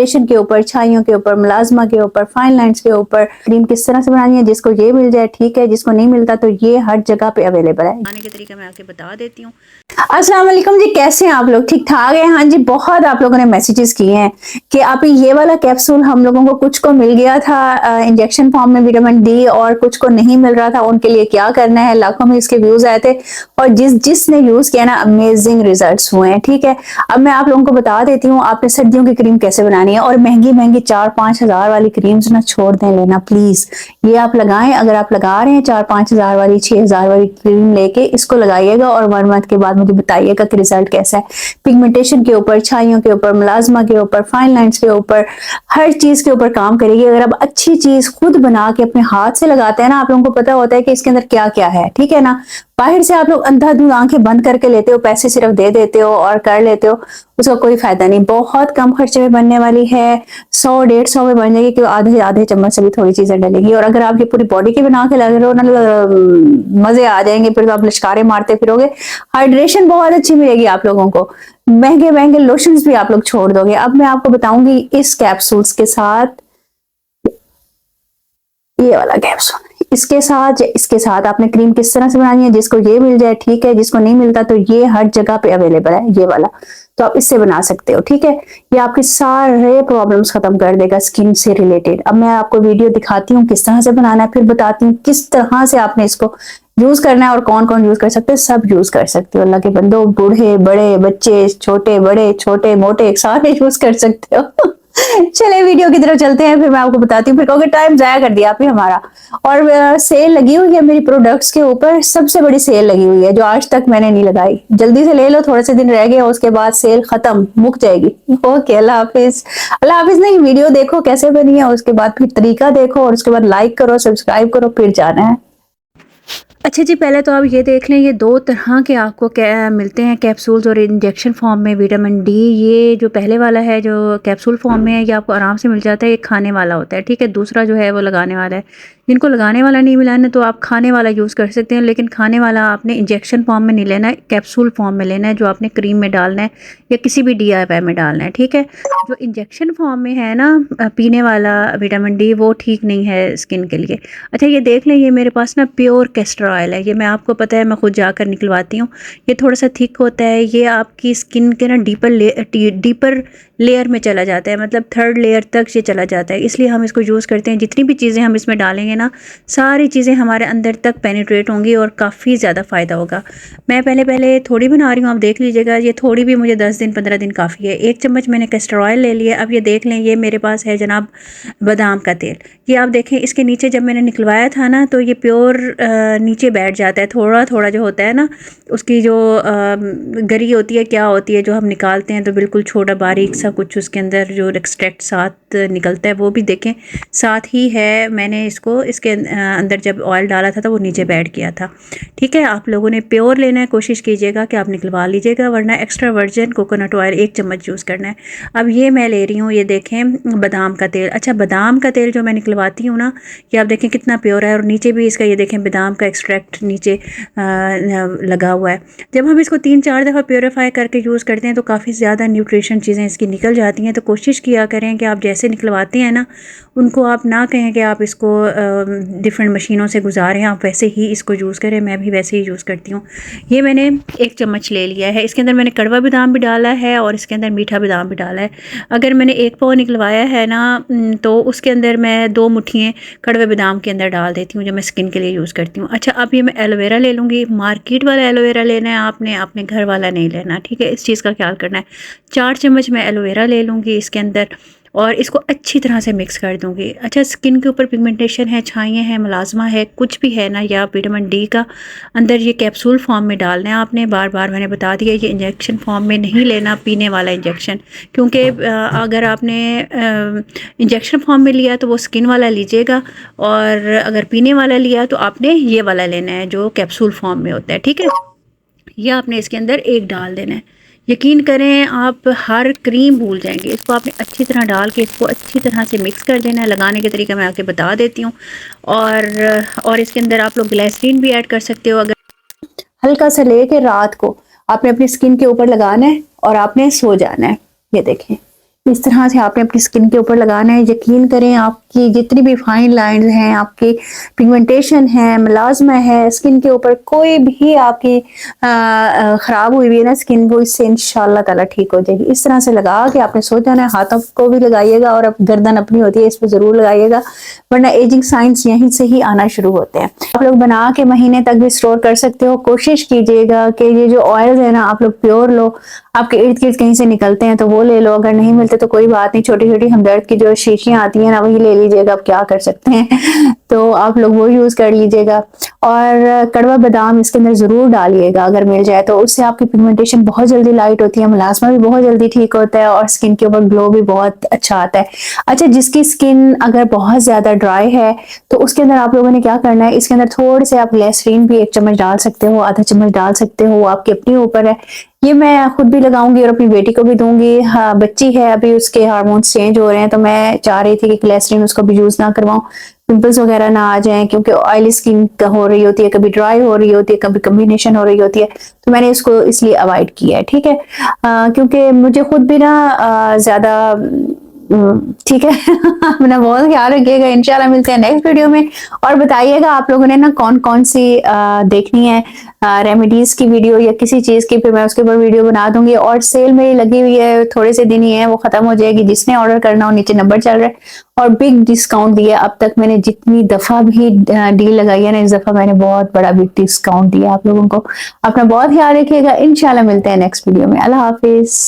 Foundation के ऊपर, छाइयों के ऊपर, मुलाजमा के ऊपर, फाइन लाइंस के ऊपर क्रीम किस तरह से बनानी है। जिसको ये मिल जाए ठीक है, जिसको नहीं मिलता तो ये हर जगह पे अवेलेबल है। बनाने के तरीका मैं आपको बता देती हूँ। अस्सलाम वालेकुम जी, कैसे हैं आप लोग? ठीक ठाक है? हाँ जी, बहुत आप लोगों ने मैसेजेस किए हैं कि आप ये वाला कैप्सूल हम लोगों को कुछ को मिल गया था इंजेक्शन फॉर्म में विटामिन डी और कुछ को नहीं मिल रहा था, उनके लिए क्या करना है। लाखों में इसके व्यूज आए थे और जिसने यूज किया ना, अमेजिंग रिजल्ट्स हुए हैं। ठीक है, अब मैं आप लोगों को बता देती हूँ आपने सर्दियों की क्रीम कैसे बनानी है। और महंगी महंगी 4-5 हजार वाली क्रीम्स ना छोड़ दें लेना प्लीज। ये आप लगाएं, अगर आप लगा रहे हैं 4-5 हजार वाली, 6 हजार वाली क्रीम लेके इसको लगाइएगा और 1 मंथ के बाद मुझे बताइएगा कि रिजल्ट कैसा है। पिगमेंटेशन के ऊपर, छाइयों के ऊपर, मुलाजमा के ऊपर, फाइन लाइंस के ऊपर, हर चीज के ऊपर काम करेगी। अगर आप अच्छी चीज खुद बना के अपने हाथ से लगाते हैं ना, आप लोगों को पता होता है कि इसके अंदर क्या क्या है। ठीक है ना, बाहर से आप लोग अंधाधुंध आंखें बंद करके लेते हो, पैसे सिर्फ दे देते हो और कर लेते हो, उसका कोई फायदा नहीं। बहुत कम खर्चे में बनने वाली है, 100-150 में बन जाएगी, कि आधे आधे चम्मच से भी थोड़ी चीजें डलेगी। और अगर आप ये पूरी बॉडी की बना के लग रहे हो ना, मजे आ जाएंगे, फिर तो आप लिशकारे मारते फिरोगे। हाइड्रेशन बहुत अच्छी मिलेगी आप लोगों को, महंगे महंगे लोशंस भी आप लोग छोड़ दोगे। अब मैं आपको बताऊंगी इस कैप्सूल्स के साथ, ये वाला कैप्सूल इसके साथ आपने क्रीम किस तरह से बनानी है। जिसको ये मिल जाए ठीक है, जिसको नहीं मिलता तो ये हर जगह पे अवेलेबल है ये वाला, तो आप इससे बना सकते हो। ठीक है, ये आपके सारे प्रॉब्लम्स खत्म कर देगा स्किन से रिलेटेड। अब मैं आपको वीडियो दिखाती हूँ किस तरह से बनाना है, फिर बताती हूँ किस तरह से आपने इसको यूज करना है और कौन कौन यूज कर सकते हैं। सब यूज कर सकते हो, अल्लाह के बंदो, बूढ़े बड़े, बच्चे छोटे बड़े, छोटे मोटे, सारे यूज कर सकते हो। चले वीडियो की तरफ चलते हैं, फिर मैं आपको बताती हूँ। फिर कहोगे टाइम जाया कर दिया आपने हमारा। और सेल लगी हुई है मेरी प्रोडक्ट्स के ऊपर, सबसे बड़ी सेल लगी हुई है जो आज तक मैंने नहीं लगाई। जल्दी से ले लो, थोड़े से दिन रह गए, उसके बाद सेल खत्म, मुक जाएगी। ओके, अल्लाह हाफिज। अल्लाह हाफिज नहीं, वीडियो देखो कैसे बनी है, उसके बाद फिर तरीका देखो और उसके बाद लाइक करो, सब्सक्राइब करो, फिर जाना है। अच्छा जी, पहले तो आप ये देख लें, ये 2 तरह के आपको मिलते हैं कैप्सूल्स और इंजेक्शन फॉर्म में विटामिन डी। ये जो पहले वाला है जो कैप्सूल फॉर्म में है, ये आपको आराम से मिल जाता है, ये खाने वाला होता है। ठीक है, दूसरा जो है वो लगाने वाला है। जिनको लगाने वाला नहीं मिला है ना, तो आप खाने वाला यूज़ कर सकते हैं, लेकिन खाने वाला आपने इंजेक्शन फॉर्म में नहीं लेना है, कैप्सूल फॉर्म में लेना है, जो आपने क्रीम में डालना है या किसी भी DIY में डालना है। ठीक है, जो इंजेक्शन फॉर्म में है ना पीने वाला विटामिन डी, वो ठीक नहीं है स्किन के लिए। अच्छा, ये देख लें, ये मेरे पास ना प्योर कैस्टर ऑयल है। ये मैं आपको पता है, मैं खुद जाकर निकलवाती हूँ। ये थोड़ा सा थिक होता है, ये आपकी स्किन के ना डीपर लेयर में चला जाता है, मतलब 3rd लेयर तक ये चला जाता है, इसलिए हम इसको यूज़ करते हैं। जितनी भी चीज़ें हम इसमें डालेंगे ना, सारी चीज़ें हमारे अंदर तक पेनिट्रेट होंगी और काफ़ी ज़्यादा फ़ायदा होगा। मैं पहले थोड़ी बना रही हूँ, आप देख लीजिएगा। ये थोड़ी भी मुझे 10 दिन 15 दिन काफ़ी है। 1 चम्मच मैंने कैस्टर ऑयल ले लिया। अब ये देख लें, ये मेरे पास है जनाब बादाम का तेल। ये आप देखें, इसके नीचे जब मैंने निकलवाया था ना, तो ये प्योर नीचे बैठ जाता है, थोड़ा थोड़ा जो होता है ना, उसकी जो गरी होती है, क्या होती है, जो हम निकालते हैं तो बिल्कुल छोटा बारीक सा कुछ उसके अंदर जो एक्सट्रैक्ट साथ निकलता है, वो भी देखें साथ ही है। मैंने इसको इसके अंदर जब ऑयल डाला था तो वो नीचे बैठ गया था। ठीक है, आप लोगों ने प्योर लेना है, कोशिश कीजिएगा कि आप निकलवा लीजिएगा, वरना एक्स्ट्रा वर्जिन कोकोनट ऑयल 1 चम्मच यूज़ करना है। अब ये मैं ले रही हूँ, ये देखें बादाम का तेल। अच्छा, बादाम का तेल जो मैं निकलवाती हूँ ना, ये आप देखें कितना प्योर है, और नीचे भी इसका ये देखें बादाम का एक्सट्रैक्ट नीचे लगा हुआ है। जब हम इसको 3-4 दफ़ा प्योरीफाई करके यूज़ करते हैं तो काफ़ी ज़्यादा न्यूट्रिशन चीज़ें इसकी निकल जाती हैं। तो कोशिश किया करें कि आप जैसे निकलवाते हैं ना, उनको आप ना कहें कि आप इसको डिफरेंट मशीनों से गुजारें, आप वैसे ही इसको यूज़ करें। मैं भी वैसे ही यूज़ करती हूँ। ये मैंने 1 चम्मच ले लिया है। इसके अंदर मैंने कड़वा बादाम भी डाला है और इसके अंदर मीठा बादाम भी डाला है। अगर मैंने 1 पाव निकलवाया है ना, तो उसके अंदर मैं 2 मुट्ठियाँ कड़वे बादाम के अंदर डाल देती हूँ, जो मैं स्किन के लिए यूज़ करती हूँ। अच्छा, अब ये मैं एलोवेरा ले लूँगी। मार्केट वाला एलोवेरा लेना है आपने, अपने घर वाला नहीं लेना। ठीक है, इस चीज़ का ख्याल करना है। 4 चम्मच मैं एलोवेरा ले लूँगी इसके अंदर और इसको अच्छी तरह से मिक्स कर दूंगी। अच्छा, स्किन के ऊपर पिगमेंटेशन है, छाइयाँ हैं, मुलाजमा है, कुछ भी है ना, या विटामिन डी का अंदर ये कैप्सूल फॉर्म में डालना है आपने। बार बार मैंने बता दिया, ये इंजेक्शन फॉर्म में नहीं लेना, पीने वाला इंजेक्शन, क्योंकि अगर आपने इंजेक्शन फॉर्म में लिया तो वो स्किन वाला लीजिएगा, और अगर पीने वाला लिया तो आपने ये वाला लेना है जो कैप्सूल फॉर्म में होता है। ठीक है, यह आपने इसके अंदर 1 डाल देना है। यकीन करें, आप हर क्रीम भूल जाएंगे। इसको आपने अच्छी तरह डाल के इसको अच्छी तरह से मिक्स कर देना है। लगाने के तरीका मैं आपके बता देती हूँ। और इसके अंदर आप लोग ग्लिसरीन भी ऐड कर सकते हो। अगर हल्का सा लेके रात को आपने अपनी स्किन के ऊपर लगाना है और आपने सो जाना है। ये देखें, इस तरह से आपने अपनी स्किन के ऊपर लगाना है। यकीन करें आपकी जितनी भी फाइन लाइंस हैं, आपकी पिगमेंटेशन है, मेलास्मा है स्किन के ऊपर, कोई भी आपकी खराब हुई हुई है ना स्किन, वो इससे इंशाल्लाह ताला ठीक हो जाएगी। इस तरह से लगा के आपने सो जाना है। हाथों को भी लगाइएगा और अब गर्दन अपनी होती है इस पर जरूर लगाइएगा, वरना एजिंग साइंस यहीं से ही आना शुरू होते हैं। आप लोग बना के महीने तक भी स्टोर कर सकते हो। कोशिश कीजिएगा कि ये जो ऑयल है ना आप लोग प्योर लो। आपके इर्द गिर्द कहीं से निकलते हैं तो वो ले लो, अगर नहीं मिलते तो कोई बात नहीं, छोटी छोटी हमदर्द की जो शीशियां आती हैं ना वही ले लीजिएगा, आप क्या कर सकते हैं तो आप लोग वो यूज कर लीजिएगा। और कड़वा बादाम इसके अंदर जरूर डालिएगा अगर मिल जाए तो, उससे आपकी पिगमेंटेशन बहुत जल्दी लाइट होती है, मुलाजमा भी बहुत जल्दी ठीक होता है और स्किन के ऊपर ग्लो भी बहुत अच्छा आता है। अच्छा, जिसकी स्किन अगर बहुत ज्यादा ड्राई है तो उसके अंदर आप लोगों ने क्या करना है, इसके अंदर थोड़े से आप ग्लिसरीन भी 1 चम्मच डाल सकते हो, आधा चम्मच डाल सकते हो, आपके अपने ऊपर है। ये मैं खुद भी लगाऊंगी और अपनी बेटी को भी दूंगी। हाँ, बच्ची है अभी, उसके हार्मोन्स चेंज हो रहे हैं तो मैं चाह रही थी कि ग्लिसरीन उसको भी यूज ना करवाऊं, पिंपल्स वगैरह ना आ जाएं, क्योंकि ऑयली स्किन हो रही होती है, कभी ड्राई हो रही होती है, कभी कॉम्बिनेशन हो रही होती है, तो मैंने इसको इसलिए अवॉइड किया है। ठीक है, क्योंकि मुझे खुद भी ना ज्यादा ठीक है अपना बहुत ख्याल रखिएगा। इंशाल्लाह मिलते हैं नेक्स्ट वीडियो में, और बताइएगा आप लोगों ने ना कौन कौन सी देखनी है रेमेडीज की वीडियो या किसी चीज की, फिर मैं उसके ऊपर वीडियो बना दूंगी। और सेल मेरी लगी हुई है, थोड़े से दिन ही है, वो खत्म हो जाएगी। जिसने ऑर्डर करना हो नीचे नंबर चल रहा है, और बिग डिस्काउंट दिया अब तक मैंने जितनी दफा भी डील लगाई है ना, इस दफा मैंने बहुत बड़ा बिग डिस्काउंट दिया आप लोगों को। अपना बहुत ख्याल रखिएगा, इंशाल्लाह मिलते हैं नेक्स्ट वीडियो में। अल्लाह हाफिज।